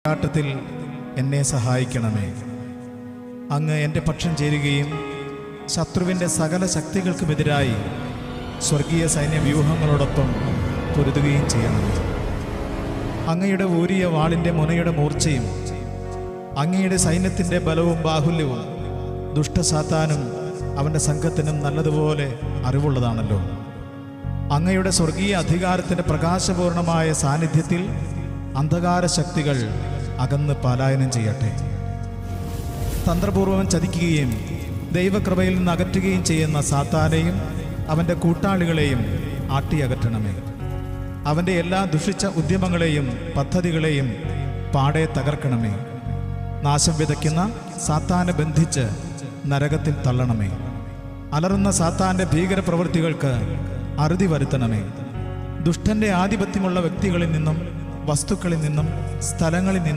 പോരാട്ടത്തിൽ എന്നെ സഹായിക്കണമേ. അങ്ങ് എൻ്റെ പക്ഷം ചേരുകയും ശത്രുവിൻ്റെ സകല ശക്തികൾക്കുമെതിരായി സ്വർഗീയ സൈന്യവ്യൂഹങ്ങളോടൊപ്പം പൊരുതുകയും ചെയ്യണമേ. അങ്ങയുടെ ഊരിയ വാളിൻ്റെ മുനയുടെ മൂർച്ചയും അങ്ങയുടെ സൈന്യത്തിൻ്റെ ബലവും ബാഹുല്യവും ദുഷ്ടസാത്താനും അവൻ്റെ സംഘത്തിനും നല്ലതുപോലെ അറിവുള്ളതാണല്ലോ. അങ്ങയുടെ സ്വർഗീയ അധികാരത്തിൻ്റെ പ്രകാശപൂർണമായ സാന്നിധ്യത്തിൽ അന്ധകാര ശക്തികൾ അകന്ന് പലായനം ചെയ്യട്ടെ. തന്ത്രപൂർവം ചതിക്കുകയും ദൈവകൃപയിൽ നിന്ന് അകറ്റുകയും ചെയ്യുന്ന സാത്താനെയും അവൻ്റെ കൂട്ടാളികളെയും ആട്ടിയകറ്റണമേ. അവൻ്റെ എല്ലാ ദുഷിച്ച ഉദ്യമങ്ങളെയും പദ്ധതികളെയും പാടെ തകർക്കണമേ. നാശം വിതയ്ക്കുന്ന സാത്താനെ ബന്ധിച്ച് നരകത്തിൽ തള്ളണമേ. അലറുന്ന സാത്താൻ്റെ ഭീകരപ്രവൃത്തികൾക്ക് അറുതി വരുത്തണമേ. ദുഷ്ടൻ്റെ ആധിപത്യമുള്ള വ്യക്തികളിൽ നിന്നും വസ്തുക്കളിൽ നിന്നും സ്ഥലങ്ങളിൽ നിന്നും